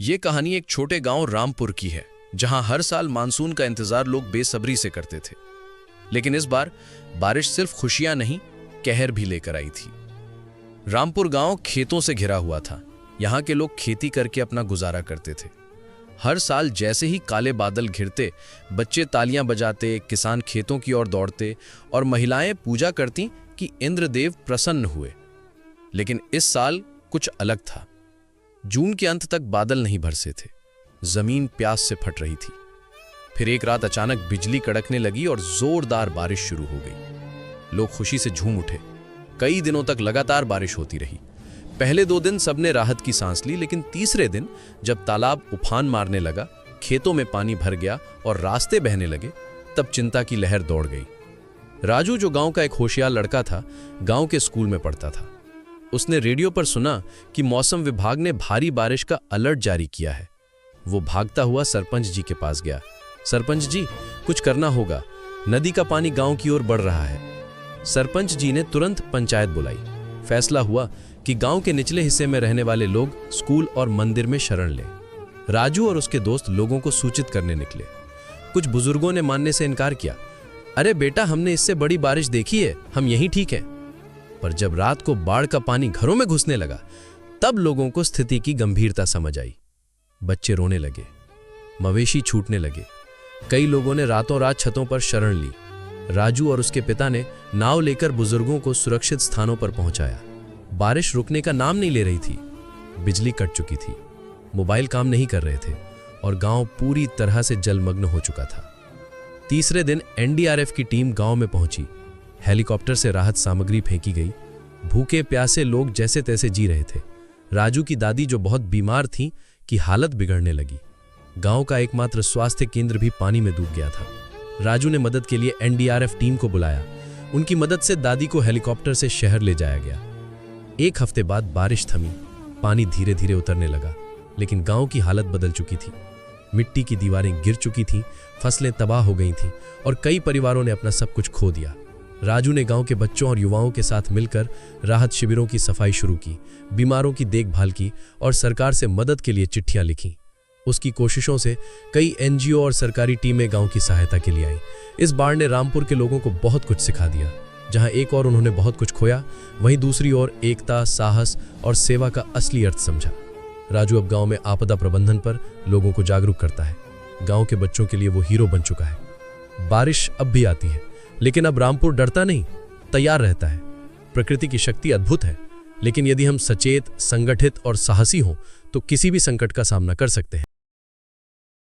ये कहानी एक छोटे गांव रामपुर की है, जहां हर साल मानसून का इंतजार लोग बेसब्री से करते थे। लेकिन इस बार बारिश सिर्फ खुशियां नहीं, कहर भी लेकर आई थी। रामपुर गांव खेतों से घिरा हुआ था। यहां के लोग खेती करके अपना गुजारा करते थे। हर साल जैसे ही काले बादल घिरते, बच्चे तालियां बजाते, किसान खेतों की ओर दौड़ते और महिलाएं पूजा करती कि इंद्रदेव प्रसन्न हुए। लेकिन इस साल कुछ अलग था। जून के अंत तक बादल नहीं बरसे थे। जमीन प्यास से फट रही थी। फिर एक रात अचानक बिजली कड़कने लगी और जोरदार बारिश शुरू हो गई। लोग खुशी से झूम उठे। कई दिनों तक लगातार बारिश होती रही। पहले 2 दिन सबने राहत की सांस ली, लेकिन तीसरे दिन जब तालाब उफान मारने लगा, खेतों में पानी भर गया और रास्ते बहने लगे, तब चिंता की लहर दौड़ गई। राजू, जो गांव का एक होशियार लड़का था, गांव के स्कूल में पढ़ता था। उसने रेडियो पर सुना कि मौसम विभाग ने भारी बारिश का अलर्ट जारी किया है। वो भागता हुआ सरपंच जी के पास गया। सरपंच जी, कुछ करना होगा, नदी का पानी गांव की ओर बढ़ रहा है। सरपंच जी ने तुरंत पंचायत बुलाई। फैसला हुआ कि गांव के निचले हिस्से में रहने वाले लोग स्कूल और मंदिर में शरण लें। राजू और उसके दोस्त लोगों को सूचित करने निकले। कुछ बुजुर्गों ने मानने से इनकार किया। अरे बेटा, हमने इससे बड़ी बारिश देखी है, हम यहीं ठीक हैं। पर जब रात को बाढ़ का पानी घरों में घुसने लगा, तब लोगों को स्थिति की गंभीरता समझ आई। बच्चे रोने लगे, मवेशी छूटने लगे। कई लोगों ने रातों रात छतों पर शरण ली। राजू और उसके पिता ने नाव लेकर बुजुर्गों को सुरक्षित स्थानों पर पहुंचाया। बारिश रुकने का नाम नहीं ले रही थी। बिजली कट चुकी थी, मोबाइल काम नहीं कर रहे थे और गांव पूरी तरह से जलमग्न हो चुका था। तीसरे दिन एनडीआरएफ की टीम गांव में पहुंची। हेलीकॉप्टर से राहत सामग्री फेंकी गई। भूखे प्यासे लोग जैसे तैसे जी रहे थे। राजू की दादी, जो बहुत बीमार थी, की हालत बिगड़ने लगी। गांव का एकमात्र स्वास्थ्य केंद्र भी पानी में डूब गया था। राजू ने मदद के लिए एनडीआरएफ टीम को बुलाया। उनकी मदद से दादी को हेलीकॉप्टर से शहर ले जाया गया। 1 हफ्ते बाद बारिश थमी। पानी धीरे धीरे उतरने लगा, लेकिन गांव की हालत बदल चुकी थी। मिट्टी की दीवारें गिर चुकी थीं, फसलें तबाह हो गई थीं और कई परिवारों ने अपना सब कुछ खो दिया। राजू ने गांव के बच्चों और युवाओं के साथ मिलकर राहत शिविरों की सफाई शुरू की, बीमारों की देखभाल की और सरकार से मदद के लिए चिट्ठियां लिखीं। उसकी कोशिशों से कई एनजीओ और सरकारी टीमें गांव की सहायता के लिए आईं। इस बाढ़ ने रामपुर के लोगों को बहुत कुछ सिखा दिया। जहां एक और उन्होंने बहुत कुछ खोया, वहीं दूसरी ओर एकता, साहस और सेवा का असली अर्थ समझा। राजू अब गांव में आपदा प्रबंधन पर लोगों को जागरूक करता है। गांव के बच्चों के लिए वो हीरो बन चुका है। बारिश अब भी आती है, लेकिन अब रामपुर डरता नहीं, तैयार रहता है। प्रकृति की शक्ति अद्भुत है, लेकिन यदि हम सचेत, संगठित और साहसी हों, तो किसी भी संकट का सामना कर सकते हैं।